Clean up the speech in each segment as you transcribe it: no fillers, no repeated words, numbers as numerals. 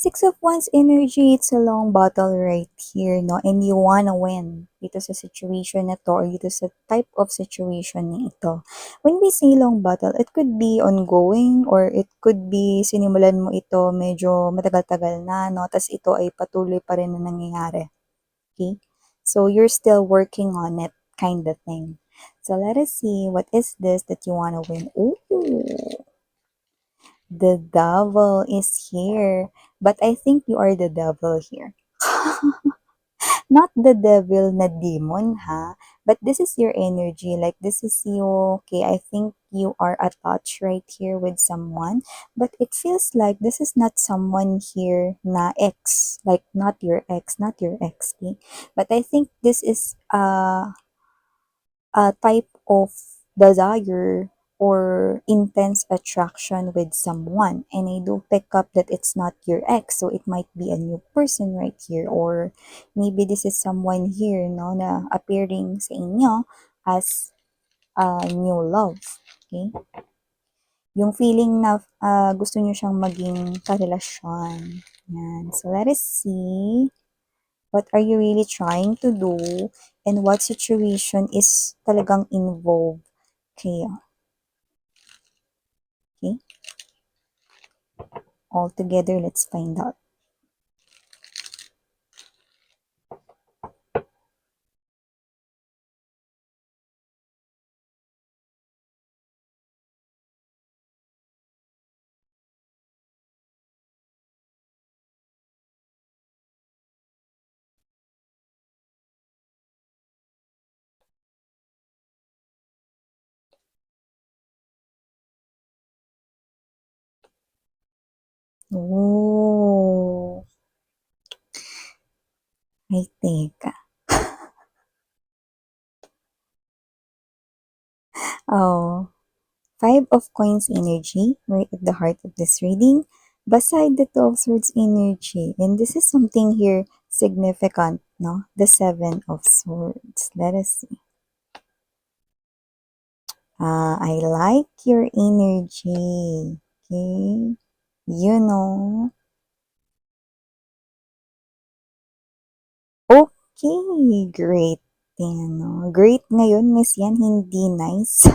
Six of Wands energy, it's a long battle right here, no? And you wanna win dito sa situation na to or dito sa type of situation na ito. When we say long battle, it could be ongoing or it could be sinimulan mo ito medyo matagal-tagal na, no? Tas ito ay patuloy pa rin na nangyayari. Okay? So you're still working on it, kind of thing. So let us see, what is this that you wanna win? Ooh, the devil is here. But I think you are the devil here. Not the devil na demon, ha? But this is your energy. Like, this is you. Okay, I think you are attached right here with someone. But it feels like this is not someone here na ex. Like, not your ex, not your ex. Okay? But I think this is a type of desire or intense attraction with someone. And I do pick up that it's not your ex, so it might be a new person right here, or maybe this is someone here, no, na appearing sa inyo as a new love. Okay? Yung feeling na gusto nyo siyang maging karelasyon. Yan. So let us see. What are you really trying to do? And what situation is talagang involved? Okay. Okay. All together, let's find out. Oh, ay teka. Oh, Five of Coins energy, right at the heart of this reading, beside the Two of Swords energy. And this is something here significant, no? The Seven of Swords. Let us see. I like your energy. Okay? You know. Okay, great. Yan, great ngayon, miss yan, hindi nice.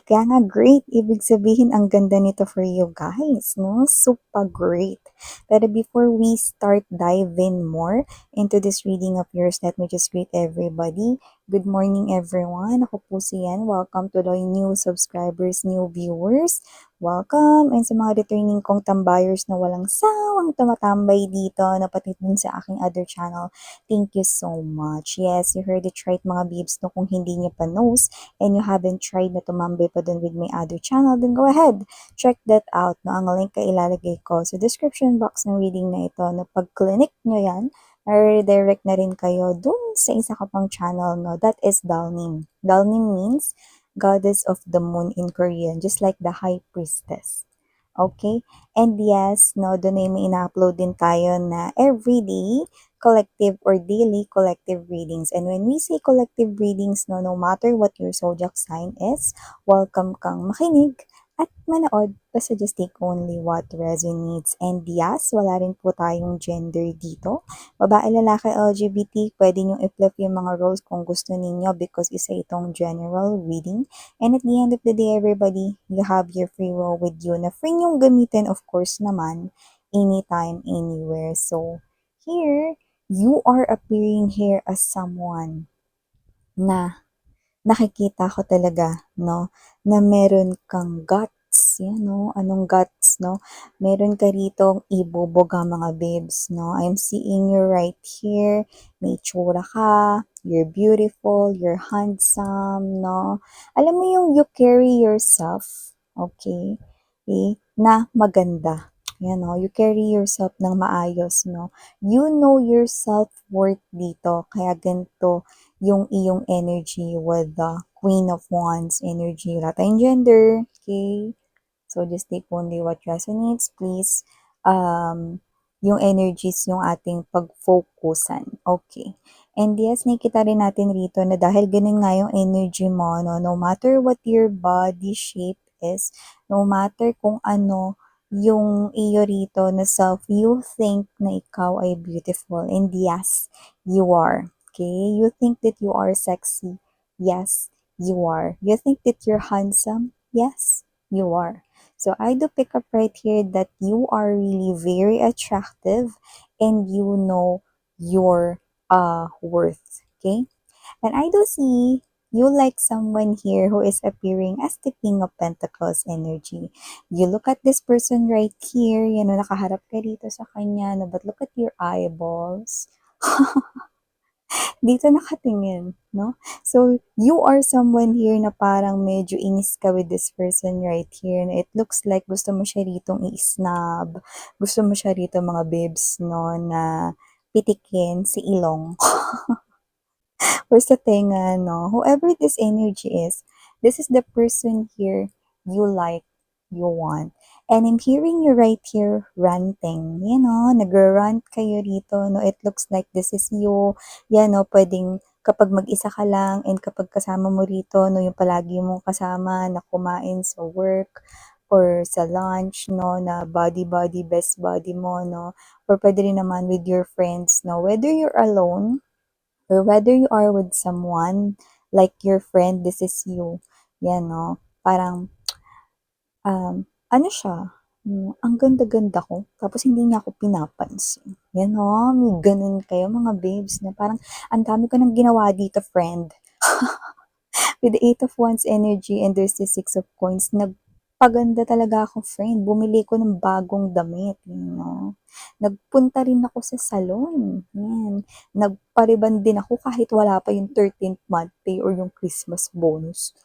Kaya nga great, ibig sabihin ang ganda nito for you guys, no? Super great. Pero before we start diving more into this reading of yours, let me just greet everybody. Good morning everyone. Ako po si Yan. Welcome to the new subscribers, new viewers. Welcome. And sa mga returning kong tambayers na walang sawang tumatambay dito na pati dun sa aking other channel, thank you so much. Yes, you heard it right mga beeps, no? Kung hindi niyo pa knows, and you haven't tried na tumambay pa dun with my other channel, then go ahead, check that out. No? Ang link ay ilalagay ko sa description box ng reading na ito. Na pag-click nyo yan, redirect na rin kayo dun sa isa ka pang channel. No? That is Dalnim. Dalnim means goddess of the moon in Korean, just like the high priestess. Okay? And yes, no, doon ay may ina-upload din tayo na everyday collective or daily collective readings. And when we say collective readings, no matter what your zodiac sign is, welcome kang makinig at manood. Basta just take only what resonates. And yes, wala rin po tayong gender dito. Babae, lalaki, LGBT, pwede nyo i-flip yung mga roles kung gusto ninyo because isa itong general reading. And at the end of the day, everybody, you have your free will with you na free nyong gamitin, of course naman, anytime, anywhere. So, here, you are appearing here as someone na nakikita ko talaga, no, na meron kang guts, yan, no, anong guts, no, meron ka ritong ibubuga mga babes, no, I'm seeing you right here, may tsura ka, you're beautiful, you're handsome, no, alam mo yung you carry yourself, okay, na maganda, yan, no, you carry yourself ng maayos, no, you know your self-worth dito, kaya ganito, yung iyong energy with the Queen of Wands energy. Wala tayong gender, okay? So, just take only what resonates. Please, yung energies yung ating pag-focusan. Okay. And yes, nakikita rin natin rito na dahil ganun nga yung energy mo, no matter what your body shape is, no matter kung ano yung iyo rito na self, you think na ikaw ay beautiful. And yes, you are. Okay? You think that you are sexy. Yes, you are. You think that you're handsome. Yes, you are. So I do pick up right here that you are really very attractive and you know your worth. Okay? And I do see you like someone here who is appearing as the King of Pentacles energy. You look at this person right here, nakaharap ka dito sa kanya, no, but look at your eyeballs. Dito nakatingin, no? So, you are someone here na parang medyo inis ka with this person right here. No? It looks like gusto mo siya ritong i-snub. Gusto mo siya rito mga babes, no, na pitikin si ilong. Or sa tenga, no? Whoever this energy is, this is the person here you like, you want. And I'm hearing you right here ranting. Nag-rant kayo rito, no? It looks like this is you. No? Pwedeng kapag mag-isa ka lang and kapag kasama mo rito, no? Yung palagi mong kasama na kumain sa work or sa lunch, no? Na body, best body mo, no? Or pwede rin naman with your friends, no? Whether you're alone, or whether you are with someone, like your friend, this is you. No? Parang, ano siya, ang ganda-ganda ko, tapos hindi niya ako pinapansin. No? May ganun kayo mga babes na parang, ang dami ko nang ginawa dito, friend. With the 8 of Wands energy and there's the 6 of Coins, nagpaganda talaga ako, friend. Bumili ko ng bagong damit, Nagpunta rin ako sa salon. Yan. Nagpariban din ako kahit wala pa yung 13th month pay or yung Christmas bonus.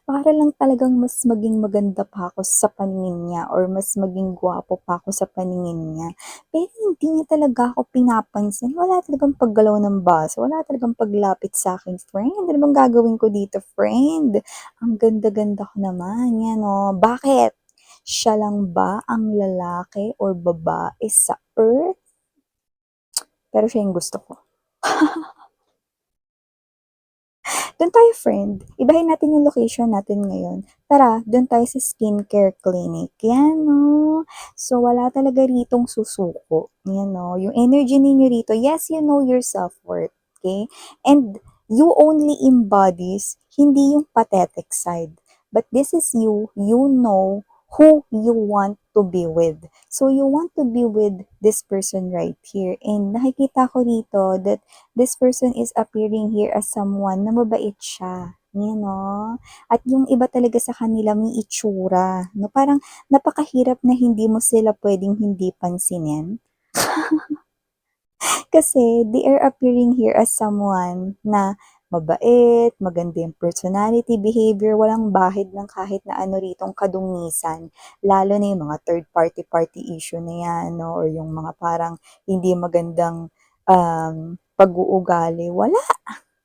Para lang talagang mas maging maganda pa ako sa paningin niya or mas maging gwapo pa ako sa paningin niya. Pero hindi niya talaga ako pinapansin. Wala talagang paggalaw ng baso. Wala talagang paglapit sa akin, friend. Ano bang gagawin ko dito, friend? Ang ganda-ganda ko naman. Yan, oh. Bakit? Siya lang ba ang lalaki or babae sa earth? Pero siya yung gusto ko. Doon tayo, friend. Ibahin natin yung location natin ngayon. Tara, doon tayo sa skincare clinic. Yan, no? So, wala talaga ritong susuko. Yan, no? Yung energy ninyo rito, yes, you know your self-worth. Okay? And you only embodies, hindi yung pathetic side. But this is you. You know who you want to be with. So, you want to be with this person right here. And nakikita ko rito that this person is appearing here as someone na mabait siya. At yung iba talaga sa kanila may itsura. No? Parang napakahirap na hindi mo sila pwedeng hindi pansinin. Kasi they are appearing here as someone na mabait, maganda yung personality, behavior, walang bahid ng kahit na ano ritong kadungisan. Lalo na yung mga third party issue na yan, no? Or yung mga parang hindi magandang pag-uugali. Wala.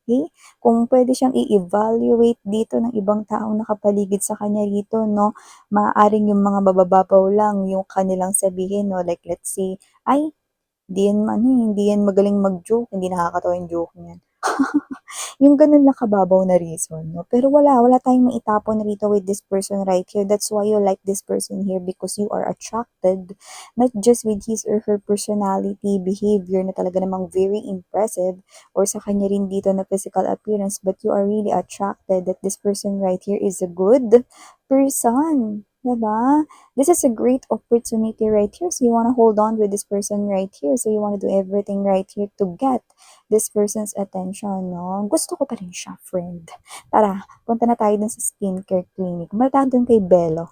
Okay? Kung pwede siyang i-evaluate dito ng ibang taong nakapaligid sa kanya rito, no? Maaaring yung mga mabababaw lang yung kanilang sabihin, no? Like, let's say, ay, hindi yan magaling mag-joke, hindi nakakatawa yung joke niyan. Yung ganun lang kababaw na reason, no? Pero wala tayong maitapon rito with this person right here. That's why you like this person here because you are attracted, not just with his or her personality, behavior na talaga namang very impressive, or sa kanya rin dito na physical appearance, but you are really attracted that this person right here is a good person. Diba? This is a great opportunity right here. So you want to hold on with this person right here. So you want to do everything right here to get this person's attention, no? Gusto ko pa rin siya, friend. Tara, punta na tayo dun sa skincare clinic. Malata dun kay Bello.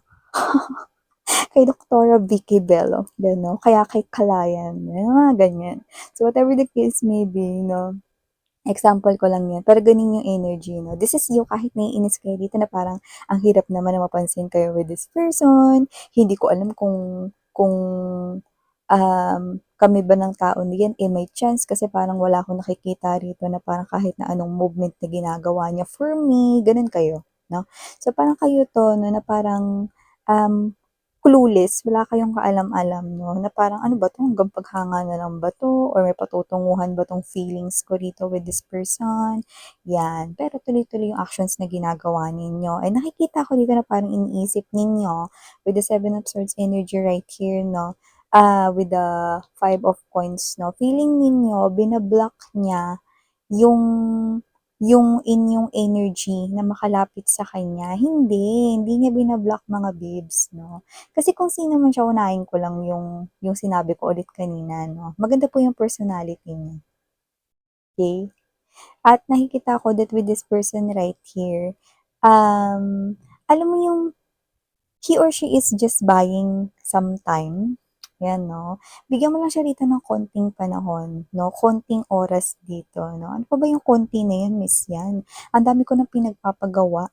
Kay Doktora Vicky Bello. Gano? Kaya kay Kalayan. Mga ganyan. So whatever the case may be, no? Example ko lang yan. Pero ganun yung energy, no? This is you kahit naiinis kayo dito na parang ang hirap naman na mapansin kayo with this person. Hindi ko alam kung kami ba ng tao na yan, may chance kasi parang wala akong nakikita rito na parang kahit na anong movement na ginagawa niya for me, ganun kayo, no? So parang kayo to, no, na parang um, clueless, wala kayong kaalam-alam 'no, na parang, "Ano ba 'to, hanggang paghanga na lang ba 'to or may patutunguhan ba 'tong feelings ko dito with this person?" 'Yan, pero tuloy-tuloy yung actions na ginagawa ninyo. Ay nakikita ko dito na parang iniisip ninyo with the Seven of Swords energy right here 'no, with the Five of Coins 'no, feeling ninyo binablock niya yung yung inyong energy na makalapit sa kanya. Hindi niya binablock mga babes 'no. Kasi kung sino man siya, unahin ko lang yung sinabi ko ulit kanina 'no, maganda po yung personality niya, okey? At nakikita ko that with this person right here, alam mo yung he or she is just buying some time, 'yan 'no. Bigyan mo lang siya rito ng konting panahon 'no, konting oras dito 'no. Ano pa ba yung konti na 'yan, Miss 'yan? Ang dami ko ng pinagpapagawa.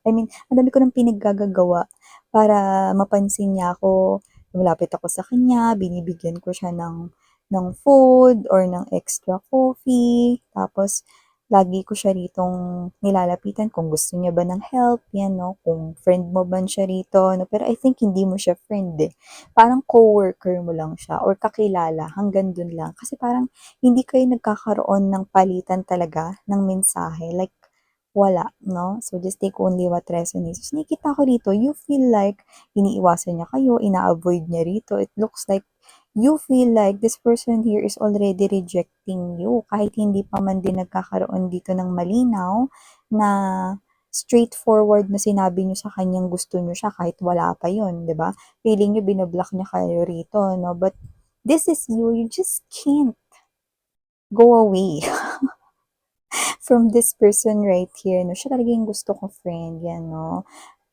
I mean, ang dami ko ng pinaggagagawa para mapansin niya ako. Lumalapit ako sa kanya, binibigyan ko siya ng food or ng extra coffee, tapos lagi ko siya ritong nilalapitan kung gusto niya ba ng help, 'yan 'no, kung friend mo ba siya rito 'no. Pero I think hindi mo siya friend, eh, parang coworker mo lang siya or kakilala, hanggang dun lang. Kasi parang hindi kayo nagkakaroon ng palitan talaga ng mensahe, like wala 'no. So, just take only what resonates. Ta's nakikita ko rito, you feel like iniiwasan niya kayo, ina-avoid niya rito. It looks like you feel like this person here is already rejecting you kahit hindi pa man din nagkakaroon dito ng malinaw na straightforward na sinabi niyo sa kanyang gusto niyo siya kahit wala pa yun, 'di ba? Feeling niyo binablock niya kayo rito 'no, but this is you, you just can't go away from this person right here 'no. Siya talaga yung gusto ko friend, 'yan 'no.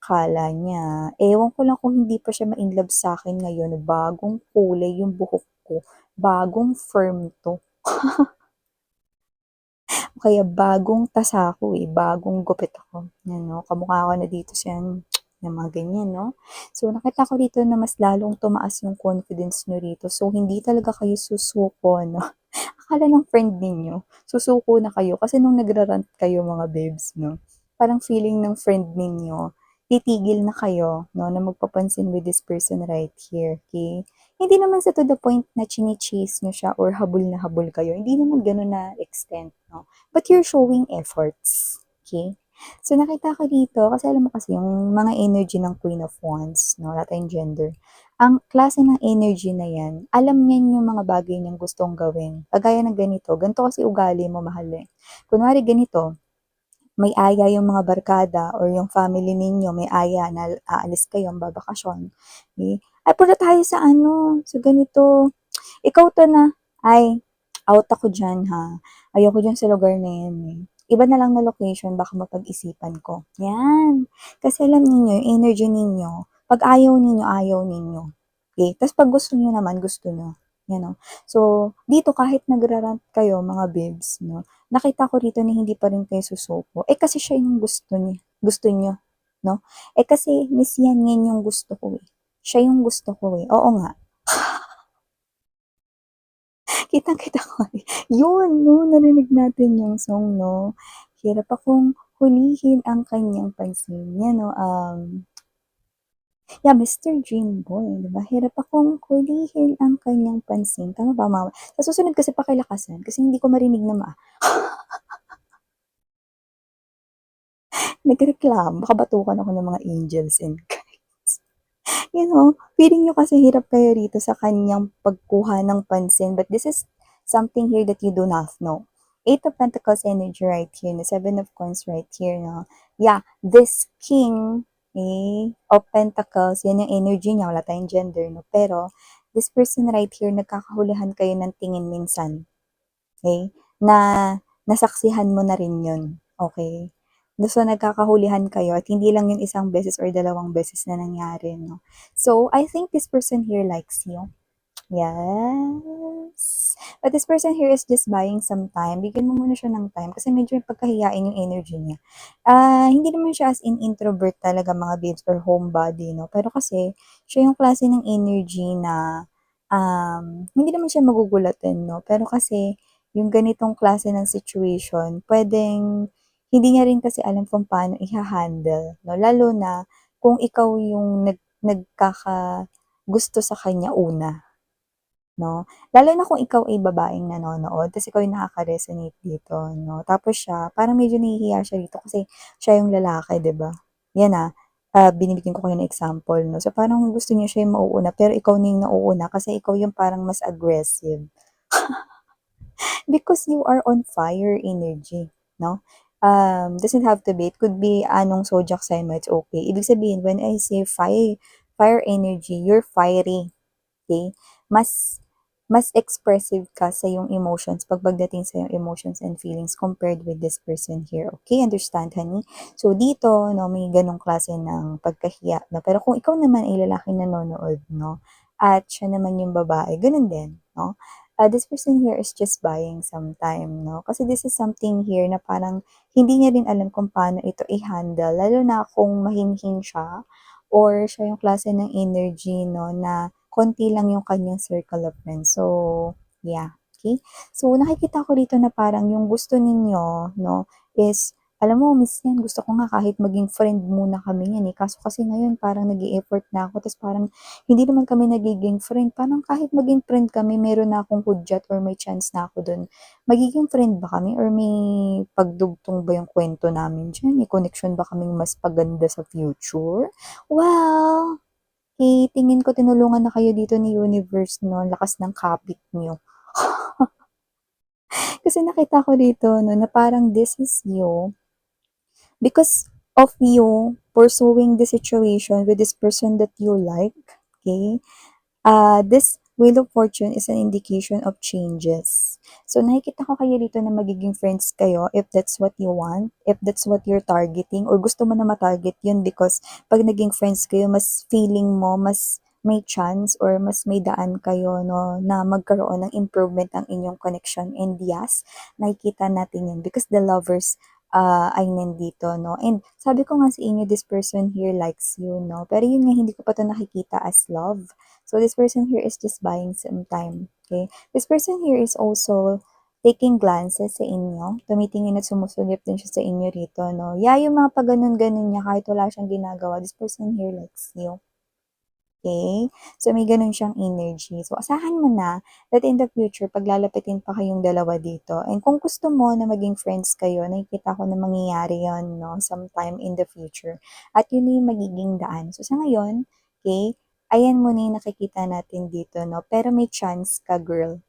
Akala niya ewan ko lang kung hindi pa siya ma-inlove sa'kin ngayon, bagong kulay yung buhok ko, bagong firm 'to, o kaya bagong tasa ko, eh, bagong gupit ako, 'yan 'no. Kamukha ko na dito sa yung mga ganyan 'no. So, nakita ko dito na mas lalong tumaas yung confidence niyo rito. So, hindi talaga kayo susuko 'no. Akala ng friend ninyo, susuko na kayo kasi nung nagra-rant kayo mga babes 'no, parang feeling ng friend ninyo, titigil na kayo 'no, na magpapansin with this person right here, okey? Hindi naman sa to the point na chine-chase niyo siya or habol na habol kayo, hindi naman gano'n na extent 'no, but you're showing efforts, okey? So, nakita ko dito kasi alam mo kasi yung mga energy ng Queen of Wands 'no, wala tayong gender. Ang klase ng energy na 'yan, alam niyan yung mga bagay niyang gustong gawin. Kagaya ng ganito, ganito kasi ugali mo mahal, eh. Kunwari ganito, may aya yung mga barkada or yung family ninyo, may aya na aalis kayo, magbabakasyon, eh, "Ay punta tayo sa ano, sa ganito, ikaw 'to na." "Ay, out ako diyan ha, ayoko diyan sa lugar na 'yan, eh. Iba na lang na location baka mapag-isipan ko." 'Yan. Kasi alam ninyo yung energy ninyo, 'pag ayaw ninyo. Okay, ta's 'pag gusto niyo naman, gusto niyo, 'yan, oh. So, dito kahit nagra-rant kayo mga babes 'no, nakita ko rito na hindi pa rin kayo susuko, eh, kasi siya yung gusto niyo 'no. Eh, kasi Miss yan, yan yung gusto ko, eh. Siya yung gusto ko, eh. Oo nga. Kitang-kita ko, eh. Yun 'no, narinig natin yung song 'no. Hirap akong hulihin ang kanyang pansin, 'yan 'no, yeah, Mr. Dreamboy, 'di ba? Hirap akong hulihin ang kanyang pansin, tama ba, mama? Sa susunod kasi pakilakasan kasi hindi ko marinig na nagreklamo, baka batukan ako ng mga angels and guides. You know, feeling niyo kasi hirap kayo rito sa kanyang pagkuha ng pansin, but this is something here that you do not know. Eight of Pentacles energy right here, the Seven of Coins right here, no? Yeah, this King, of Pentacles, yan yung energy niya, wala tayong gender, no? Pero, this person right here, nagkakahulihan kayo ng tingin minsan. Okay, na nasaksihan mo na rin yun, okey? So, nagkakahulihan kayo at hindi lang yun isang beses or dalawang beses na nangyari 'no. So, I think this person here likes you. Yes. But this person here is just buying some time. Bigyan mo muna siya ng time kasi medyo pagkahiyain yung energy niya. Hindi naman siya as in introvert talaga mga babes or homebody 'no, pero kasi siya yung klase ng energy na, hindi naman siya magugulatin 'no, pero kasi yung ganitong klase ng situation puwedeng hindi niya rin kasi alam kung paano iha-handle 'no, lalo na kung ikaw yung nagkakagusto sa kanya una, 'no? Lalo na kung ikaw ay babaeng nanonood ta's ikaw yung nakaka-resonate dito, 'no? Tapos siya parang medyo nahihiya siya dito kasi siya yung lalaki, 'di ba? 'Yan, binibigyan ko kayo ng example, 'no? So, parang gusto niya siya yung mauuna pero ikaw na yung nauuna kasi ikaw yung parang mas aggressive. Because you are on fire energy, 'no? Doesn't have to be, it could be anong zodiac sign mo, it's okay. Ibig sabihin when I say fire energy, you're fiery. Okay, mas mas expressive ka sa iyong emotions pagdating sa iyong emotions and feelings compared with this person here. Okay, understand, honey? So, dito, 'no, may gano'ng klase ng pagkahiya, 'no? Pero kung ikaw naman ay lalaking nanonood, 'no, at siya naman yung babae, gano'n din, 'no? This person here is just buying some time, 'no? Kasi this is something here na parang hindi niya rin alam kung paano ito i-handle lalo na kung mahinhin siya or siya yung klase ng energy, 'no, na konti lang yung kanyang circle of friends. So, yeah, okay. So, nakikita ko dito na parang yung gusto ninyo, 'no, is alam mo Miss yan, gusto ko nga kahit maging friend muna kami niyan, kaso kasi ngayon parang nag-e-effort na ako ta's parang hindi naman kami nagiging friend. Parang kahit maging friend kami meron na akong hudyat or may chance na ako dun. Magiging friend ba kami or may pagdugtong ba yung kuwento namin diyan, may connection ba kaming mas paganda sa future? Well, tingin ko tinulungan na kayo dito ni universe 'no, ang lakas ng kapit niyo. Kasi nakita ko dito 'no, na parang this is you, because of you pursuing the situation with this person that you like, okay? This Wheel of Fortune is an indication of changes. So, nakikita ko kayo dito na magiging friends kayo if that's what you want, if that's what you're targeting, or gusto mo na ma-target yun because pag naging friends kayo, mas feeling mo, mas may chance or mas may daan kayo, no, na magkaroon ng improvement ang inyong connection. And yes, nakikita natin yun because the lovers ay nandito, no? And sabi ko nga sa inyo, this person here likes you, no? Pero yun nga, hindi ko pa to nakikita as love. So this person here is just buying some time, okay? This person here is also taking glances sa inyo, tumitingin at sumusulip din siya sa inyo rito, no? Yeah, yung mga pag-ganun-ganun niya kahit wala siyang ginagawa, this person here likes you. Okay? So, may ganun siyang energy. So, asahan mo na that in the future, paglalapitin pa kayong dalawa dito. And kung gusto mo na maging friends kayo, nakikita ko na mangyayari yon, no, sometime in the future. At yun na yung magiging daan. So, sa ngayon, okay, ayan mo na yung nakikita natin dito, no? Pero may chance ka, girl.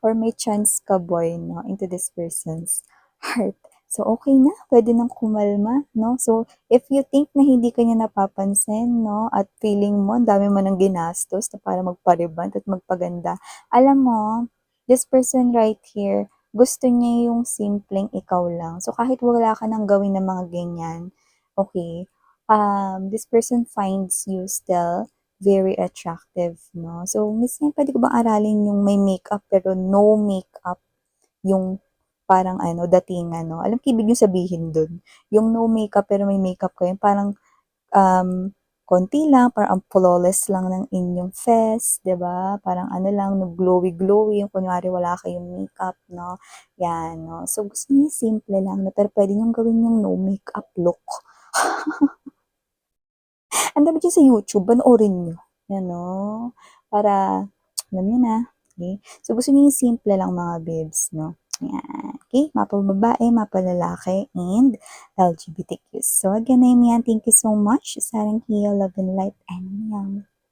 Or may chance ka, boy, no, into this person's heart. So, okay na, pwede nang kumalma, no? So, if you think na hindi ka niya napapansin, no, at feeling mo, ang dami mo ng ginastos na para magpariband at magpaganda, alam mo, this person right here, gusto niya yung simpleng ikaw lang. So, kahit wala ka nang gawin ng mga ganyan, okay, this person finds you still very attractive, 'no? So, minsan puwede ko bang aralin yung may makeup pero no makeup yung parang ano, datingan, 'no? Alam ko ibig niyong sabihin dun, yung no makeup pero may makeup kayo, parang, konti lang, parang ang flawless lang ng inyong face, 'di ba? Parang ano lang, no glowy-glowy, yung kunwari wala kayong makeup, 'no? 'Yan, 'no? So, gusto niyo simple lang, 'no, pero puwede niyong gawin yung no makeup look. Ang dami diyan sa YouTube, panoorin niyo, 'yan 'no, para alam niyo na, okey. So, gusto niyo yung simple lang mga babes 'no, ayan, okey, mapa-babae, mapa-lalaki, and LGBTQ. So, again, I'm Yan, thank you so much. Sarang Hiya, love and light, and meow.